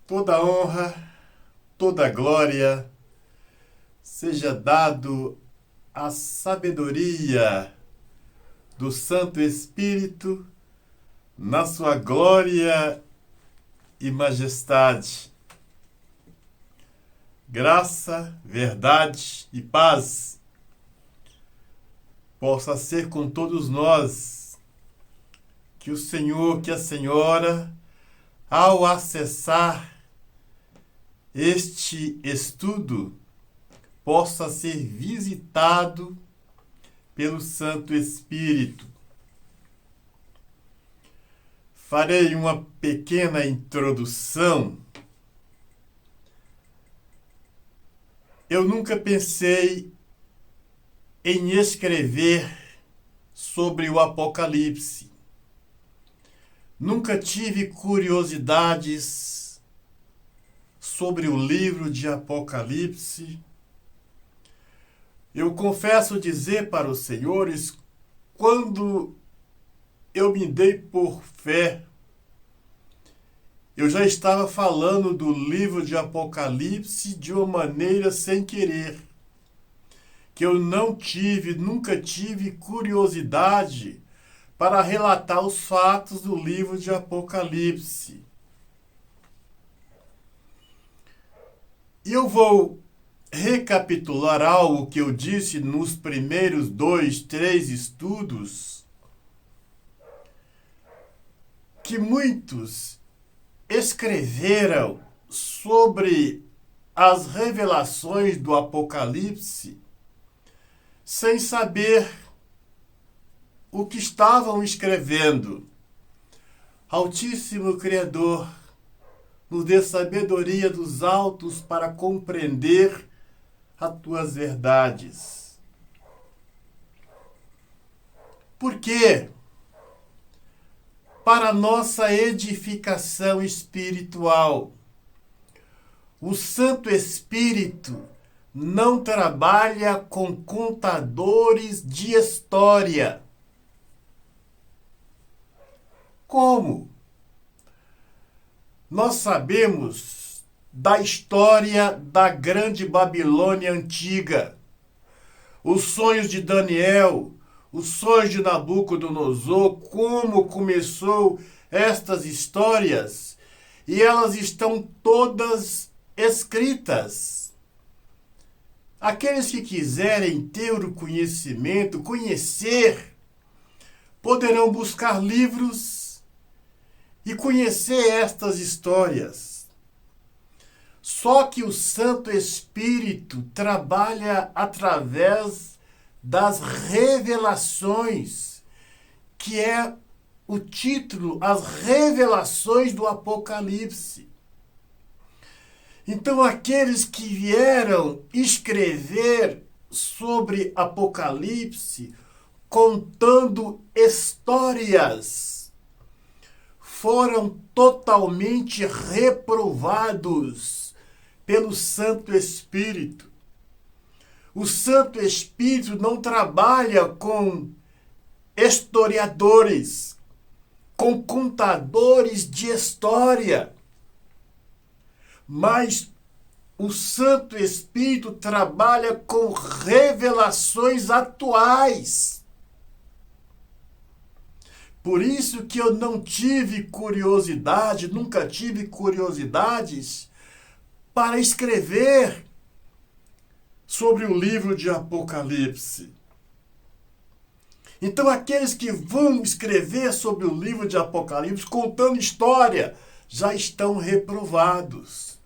Toda honra, toda glória seja dado à sabedoria do Santo Espírito na sua glória e majestade. Graça, verdade e paz possa ser com todos nós. Que o Senhor, que a Senhora, ao acessar este estudo, possa ser visitado pelo Santo Espírito. Farei uma pequena introdução. Eu nunca pensei em escrever sobre o Apocalipse. Nunca tive curiosidades sobre o livro de Apocalipse. Eu confesso dizer para os senhores, quando eu me dei por fé, eu já estava falando do livro de Apocalipse de uma maneira sem querer. Que eu nunca tive curiosidade para relatar os fatos do livro de Apocalipse. E eu vou recapitular algo que eu disse nos primeiros 2, 3 estudos, que muitos escreveram sobre as revelações do Apocalipse sem saber o que estavam escrevendo. Altíssimo Criador, nos dê sabedoria dos altos para compreender as tuas verdades. Por quê? Para nossa edificação espiritual. O Santo Espírito não trabalha com contadores de história. Como? Nós sabemos da história da grande Babilônia antiga, os sonhos de Daniel, os sonhos de Nabucodonosor, como começou estas histórias, e elas estão todas escritas. Aqueles que quiserem ter o conhecimento, conhecer, poderão buscar livros e conhecer estas histórias. Só que o Santo Espírito trabalha através das revelações, que é o título, as revelações do Apocalipse. Então, aqueles que vieram escrever sobre Apocalipse, contando histórias, foram totalmente reprovados pelo Santo Espírito. O Santo Espírito não trabalha com historiadores, com contadores de história, mas o Santo Espírito trabalha com revelações atuais. Por isso que eu nunca tive curiosidades para escrever sobre o livro de Apocalipse. Então, aqueles que vão escrever sobre o livro de Apocalipse, contando história, já estão reprovados.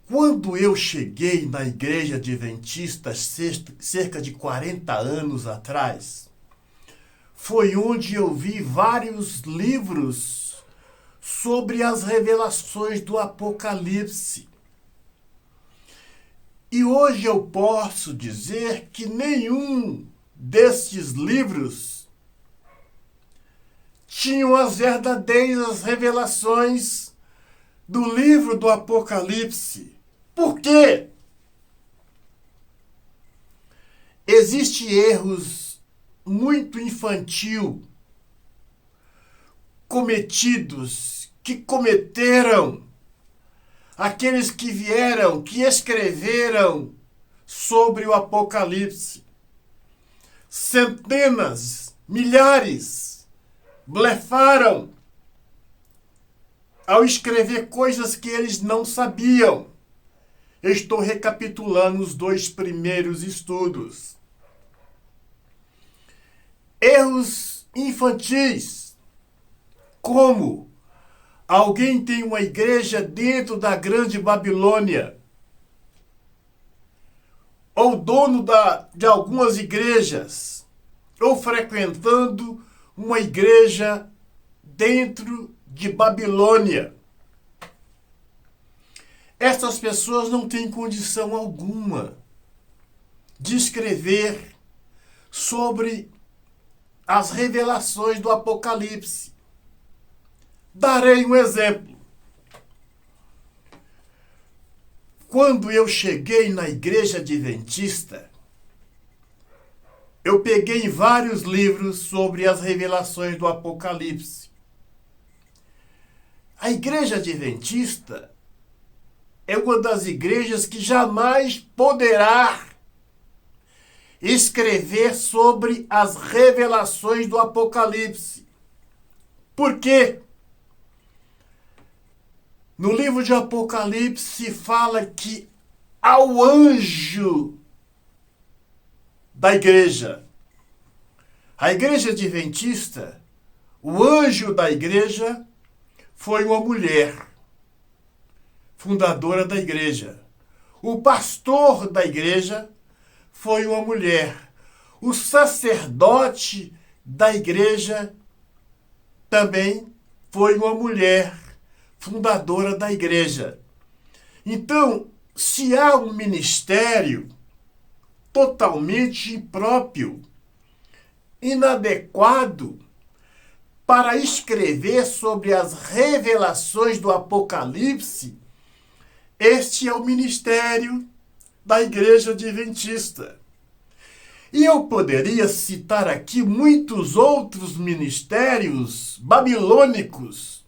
Quando eu cheguei na Igreja Adventista, cerca de 40 anos atrás, foi onde eu vi vários livros sobre as revelações do Apocalipse. E hoje eu posso dizer que nenhum destes livros tinham as verdadeiras revelações do livro do Apocalipse. Por quê? Existem erros muito infantil cometidos que cometeram, aqueles que vieram, que escreveram sobre o Apocalipse. Centenas, milhares, blefaram ao escrever coisas que eles não sabiam. Eu estou recapitulando os 2 primeiros estudos. Erros infantis, como alguém tem uma igreja dentro da Grande Babilônia, ou dono de algumas igrejas, ou frequentando uma igreja dentro de Babilônia. Essas pessoas não têm condição alguma de escrever sobre as revelações do Apocalipse. Darei um exemplo. Quando eu cheguei na igreja adventista, eu peguei vários livros sobre as revelações do Apocalipse. A igreja adventista é uma das igrejas que jamais poderá escrever sobre as revelações do Apocalipse. Por quê? No livro de Apocalipse fala que ao anjo da igreja, a igreja adventista, o anjo da igreja foi uma mulher, fundadora da igreja. O pastor da igreja foi uma mulher. O sacerdote da igreja também foi uma mulher, fundadora da igreja. Então, se há um ministério totalmente impróprio, inadequado para escrever sobre as revelações do Apocalipse, este é o ministério da igreja adventista. E eu poderia citar aqui muitos outros ministérios babilônicos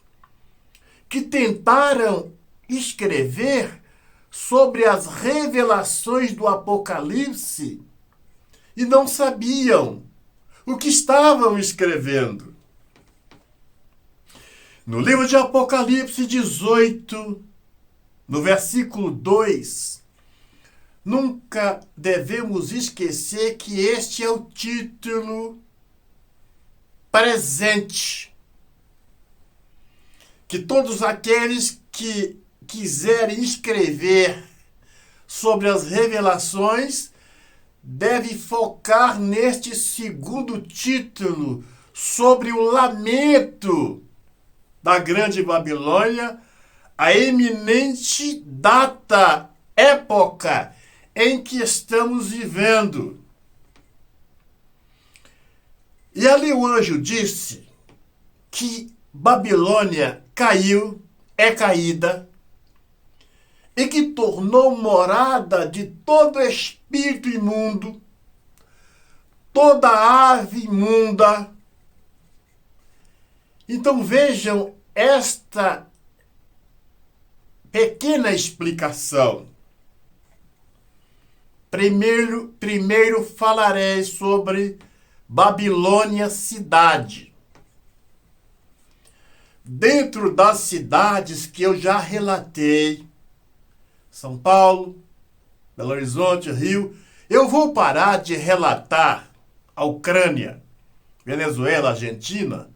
que tentaram escrever sobre as revelações do Apocalipse e não sabiam o que estavam escrevendo. No livro de Apocalipse 18, no versículo 2, nunca devemos esquecer que este é o título presente, que todos aqueles que quiserem escrever sobre as revelações devem focar neste segundo título, sobre o lamento da Grande Babilônia, a eminente data, época em que estamos vivendo. E ali o anjo disse que Babilônia caiu, é caída, e que tornou morada de todo espírito imundo, toda ave imunda. Então vejam esta pequena explicação. Primeiro falarei sobre Babilônia, cidade. Dentro das cidades que eu já relatei, São Paulo, Belo Horizonte, Rio, eu vou parar de relatar a Ucrânia, Venezuela, Argentina,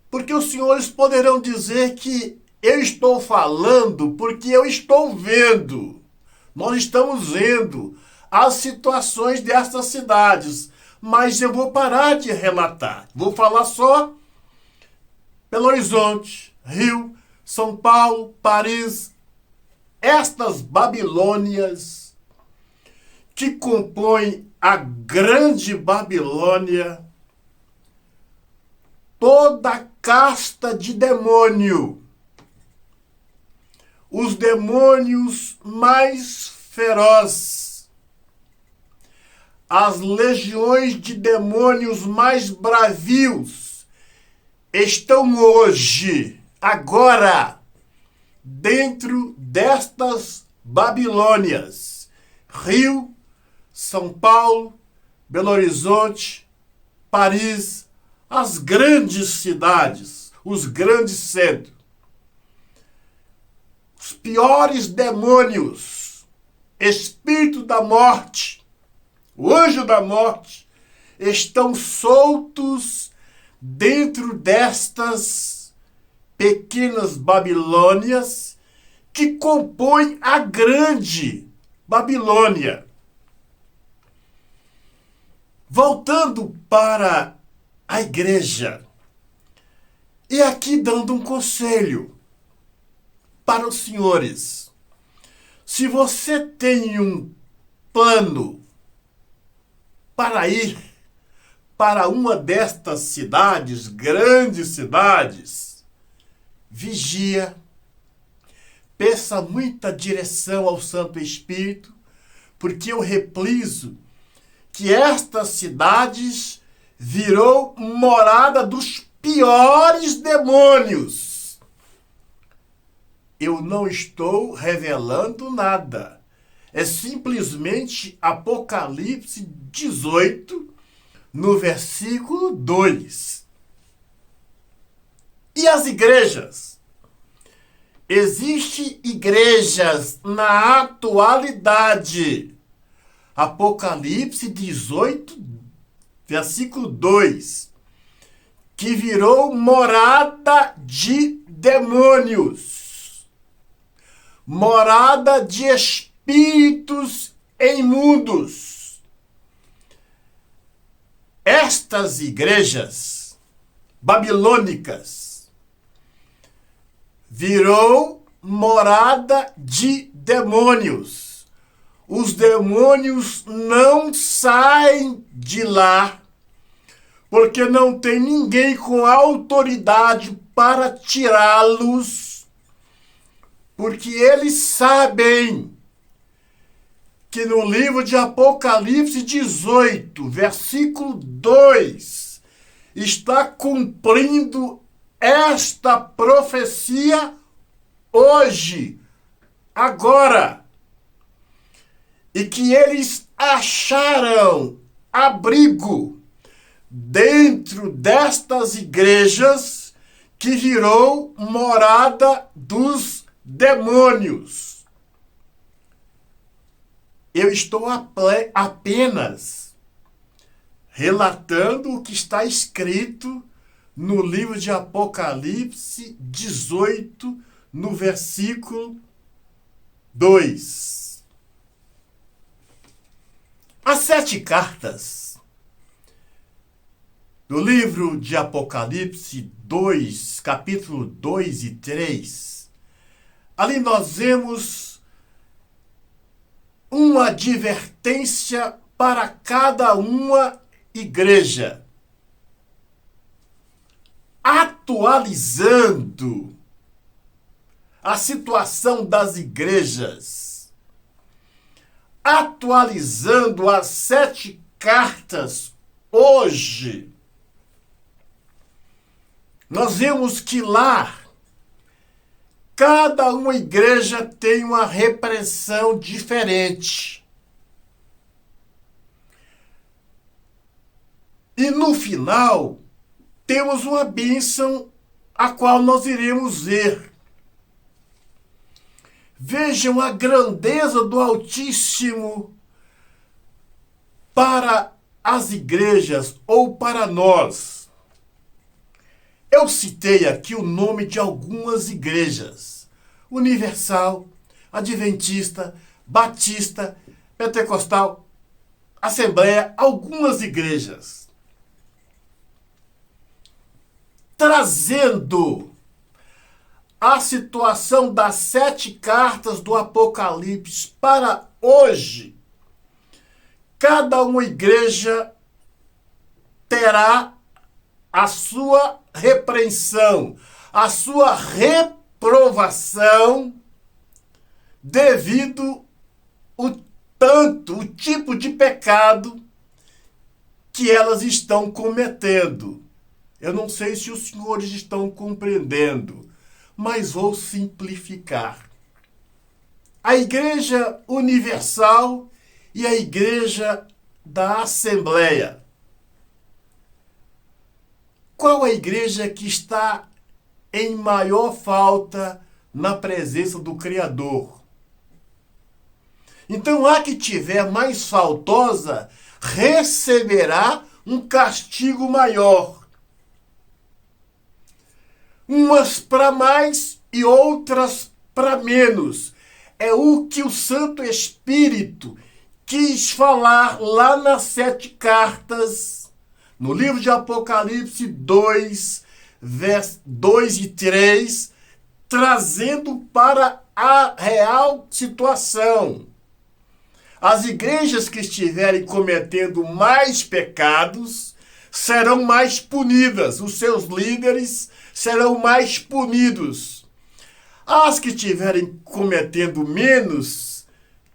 porque os senhores poderão dizer que eu estou falando porque eu estou vendo. Nós estamos vendo as situações destas cidades, mas eu vou parar de relatar. Vou falar só Belo Horizonte, Rio, São Paulo, Paris, estas Babilônias que compõem a Grande Babilônia, toda casta de demônio, os demônios mais ferozes, as legiões de demônios mais bravios estão hoje agora, dentro destas Babilônias, Rio, São Paulo, Belo Horizonte, Paris, as grandes cidades, os grandes centros. Os piores demônios, espírito da morte, o anjo da morte, estão soltos dentro destas pequenas Babilônias que compõem a grande Babilônia. Voltando para a igreja, e aqui dando um conselho para os senhores. Se você tem um plano para ir para uma destas cidades, grandes cidades, vigia, peça muita direção ao Santo Espírito, porque eu repliso que estas cidades virou morada dos piores demônios. Eu não estou revelando nada. É simplesmente Apocalipse 18, no versículo 2. E as igrejas? Existem igrejas na atualidade. Apocalipse 18, versículo 2. Que virou morada de demônios. Morada de espíritos imundos. Estas igrejas babilônicas virou morada de demônios. Os demônios não saem de lá, porque não tem ninguém com autoridade para tirá-los, porque eles sabem que no livro de Apocalipse 18, versículo 2, está cumprindo esta profecia hoje, agora, e que eles acharam abrigo dentro destas igrejas que virou morada dos demônios. Eu estou apenas relatando o que está escrito no livro de Apocalipse 18, no versículo 2. As 7 cartas do livro de Apocalipse 2, capítulo 2 e 3, ali nós vemos uma advertência para cada uma igreja, atualizando a situação das igrejas, atualizando as 7 cartas hoje. Nós vemos que lá cada uma igreja tem uma repressão diferente. E no final, temos uma bênção a qual nós iremos ver. Vejam a grandeza do Altíssimo para as igrejas ou para nós. Eu citei aqui o nome de algumas igrejas: Universal, Adventista, Batista, Pentecostal, Assembleia, algumas igrejas. Trazendo a situação das 7 cartas do Apocalipse para hoje, cada uma igreja terá a sua repreensão, a sua reprovação, devido o tipo de pecado que elas estão cometendo. Eu não sei se os senhores estão compreendendo, mas vou simplificar. A Igreja Universal e a Igreja da Assembleia. Qual a igreja que está em maior falta na presença do Criador? Então, a que tiver mais faltosa receberá um castigo maior. Umas para mais e outras para menos. É o que o Santo Espírito quis falar lá nas 7 cartas, no livro de Apocalipse 2, versos 2 e 3, trazendo para a real situação. As igrejas que estiverem cometendo mais pecados serão mais punidas, os seus líderes serão mais punidos. As que estiverem cometendo menos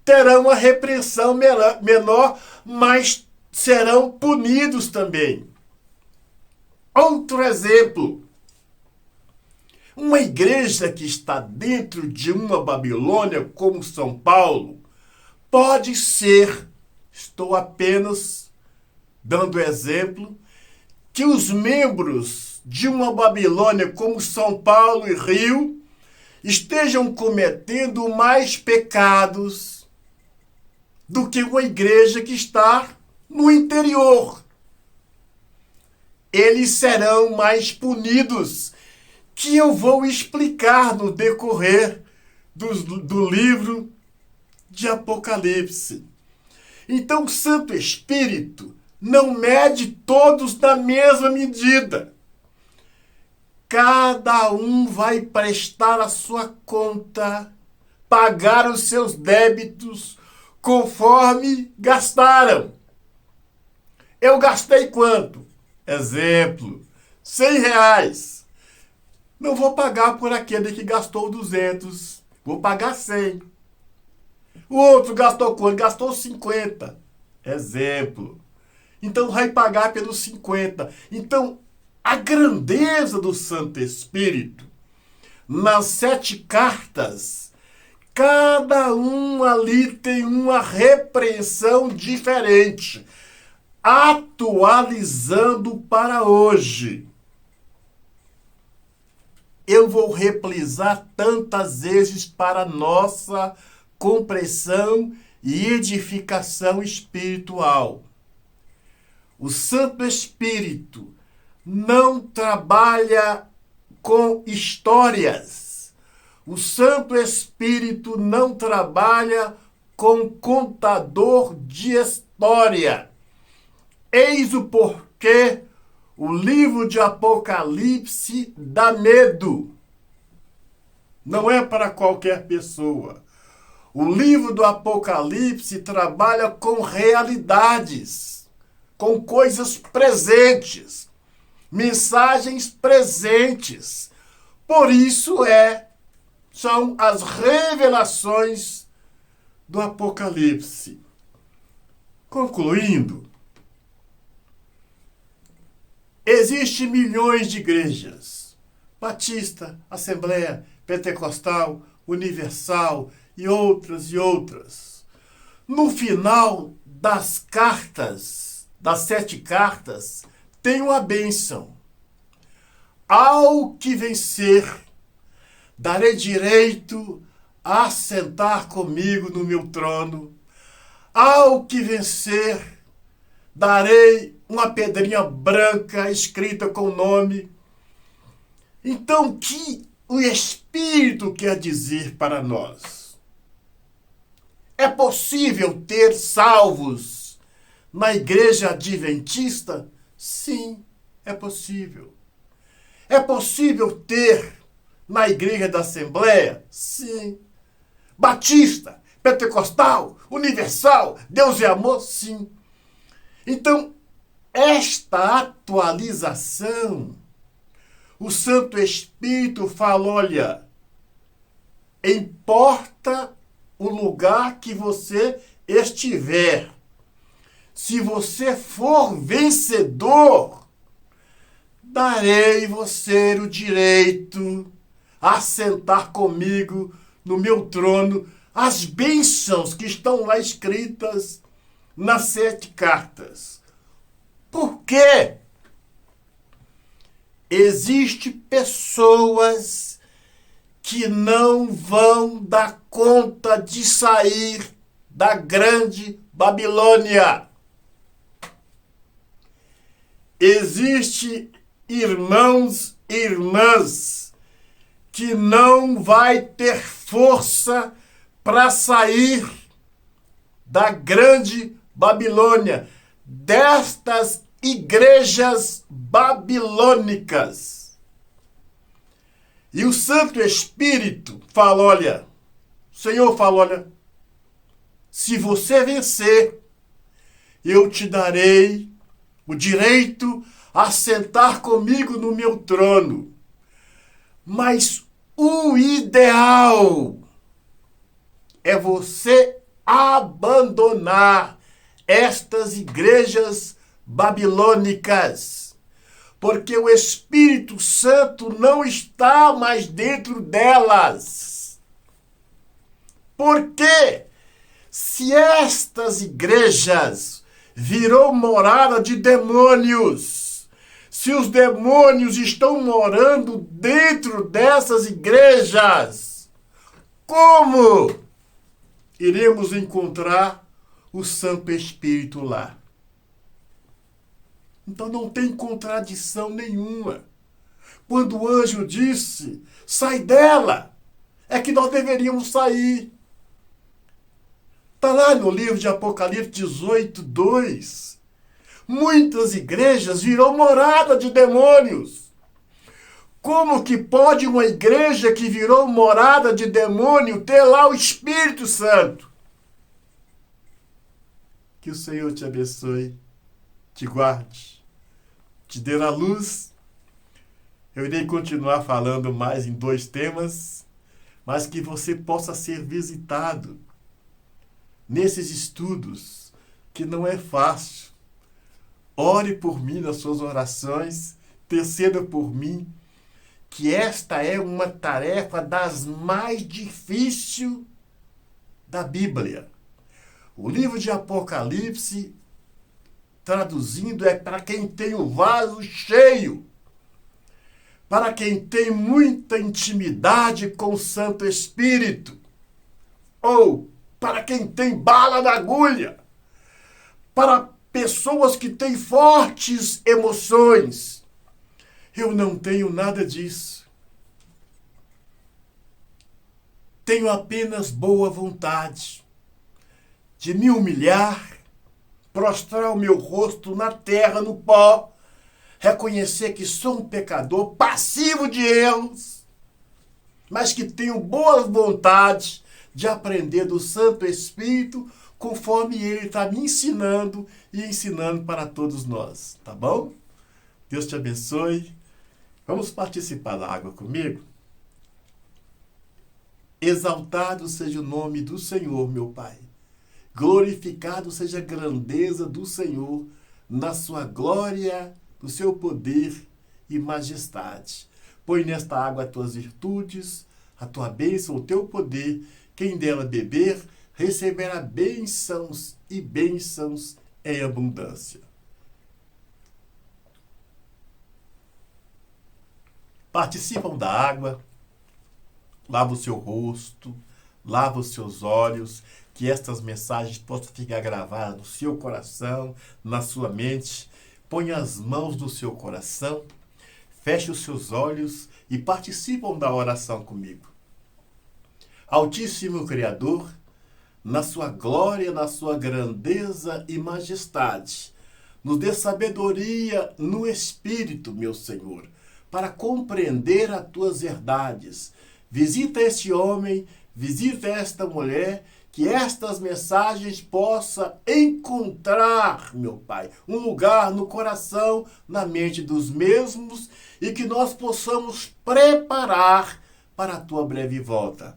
terão a repreensão menor, mas serão punidos também. Outro exemplo. Uma igreja que está dentro de uma Babilônia, como São Paulo, pode ser, estou apenas dando exemplo, que os membros de uma Babilônia, como São Paulo e Rio, estejam cometendo mais pecados do que uma igreja que está no interior. Eles serão mais punidos, que eu vou explicar no decorrer do livro de Apocalipse. Então, o Santo Espírito não mede todos na mesma medida. Cada um vai prestar a sua conta, pagar os seus débitos conforme gastaram. Eu gastei quanto? Exemplo, R$100. Não vou pagar por aquele que gastou 200. Vou pagar 100. O outro gastou quanto? Gastou 50. Exemplo. Então vai pagar pelos 50. Então, a grandeza do Santo Espírito, nas 7 cartas, cada um ali tem uma repreensão diferente, atualizando para hoje. Eu vou reprisar tantas vezes para nossa compreensão e edificação espiritual. O Santo Espírito não trabalha com histórias. O Santo Espírito não trabalha com contador de história. Eis o porquê o livro de Apocalipse dá medo. Não é para qualquer pessoa. O livro do Apocalipse trabalha com realidades, com coisas presentes, mensagens presentes. Por isso são as revelações do Apocalipse. Concluindo, existem milhões de igrejas, Batista, Assembleia, Pentecostal, Universal e outras e outras. No final das cartas, das 7 cartas, tem uma bênção. Ao que vencer, darei direito a sentar comigo no meu trono. Ao que vencer, darei uma pedrinha branca escrita com o nome. Então, o que o Espírito quer dizer para nós? É possível ter salvos na igreja adventista? Sim, é possível. É possível ter na igreja da Assembleia? Sim. Batista, Pentecostal, Universal, Deus é amor? Sim. Então, esta atualização, o Santo Espírito fala, olha, importa o lugar que você estiver. Se você for vencedor, darei você o direito assentar comigo no meu trono as bênçãos que estão lá escritas nas 7 cartas. Por quê? Existem pessoas que não vão dar conta de sair da grande Babilônia. Existem irmãos e irmãs que não vai ter força para sair da grande Babilônia, destas igrejas babilônicas. E o Santo Espírito fala, olha, o Senhor fala, olha, se você vencer, eu te darei o direito a sentar comigo no meu trono. Mas o ideal é você abandonar estas igrejas babilônicas, porque o Espírito Santo não está mais dentro delas. Por quê? Se estas igrejas virou morada de demônios, se os demônios estão morando dentro dessas igrejas, como iremos encontrar o Santo Espírito lá? Então não tem contradição nenhuma. Quando o anjo disse, sai dela, é que nós deveríamos sair. Está lá no livro de Apocalipse 18, 2. Muitas igrejas virou morada de demônios. Como que pode uma igreja que virou morada de demônio ter lá o Espírito Santo? Que o Senhor te abençoe, te guarde, te dê a luz. Eu irei continuar falando mais em 2 temas, mas que você possa ser visitado nesses estudos, que não é fácil. Ore por mim nas suas orações, interceda por mim, que esta é uma tarefa das mais difíceis da Bíblia. O livro de Apocalipse, traduzindo, é para quem tem o vaso cheio, para quem tem muita intimidade com o Santo Espírito, ou para quem tem bala na agulha, para pessoas que têm fortes emoções. Eu não tenho nada disso. Tenho apenas boa vontade de me humilhar, prostrar o meu rosto na terra, no pó, reconhecer que sou um pecador passivo de erros, mas que tenho boa vontade de aprender do Santo Espírito, conforme Ele está me ensinando e ensinando para todos nós. Tá bom? Deus te abençoe. Vamos participar da água comigo? Exaltado seja o nome do Senhor, meu Pai. Glorificado seja a grandeza do Senhor na sua glória, no seu poder e majestade. Põe nesta água as tuas virtudes, a tua bênção, o teu poder. Quem dela beber, receberá bênçãos e bênçãos em abundância. Participam da água, lava o seu rosto, lava os seus olhos, que estas mensagens possam ficar gravadas no seu coração, na sua mente. Põe as mãos no seu coração, feche os seus olhos e participam da oração comigo. Altíssimo Criador, na sua glória, na sua grandeza e majestade, nos dê sabedoria no Espírito, meu Senhor, para compreender as tuas verdades. Visita este homem, visita esta mulher, que estas mensagens possam encontrar, meu Pai, um lugar no coração, na mente dos mesmos, e que nós possamos preparar para a tua breve volta.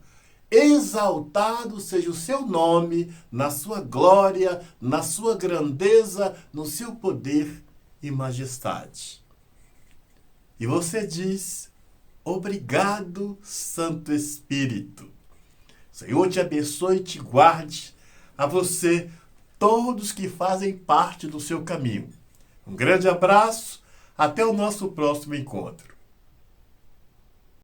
Exaltado seja o seu nome, na sua glória, na sua grandeza, no seu poder e majestade. E você diz, Obrigado, Santo Espírito. Senhor te abençoe e te guarde, a você, todos que fazem parte do seu caminho. Um grande abraço, até o nosso próximo encontro.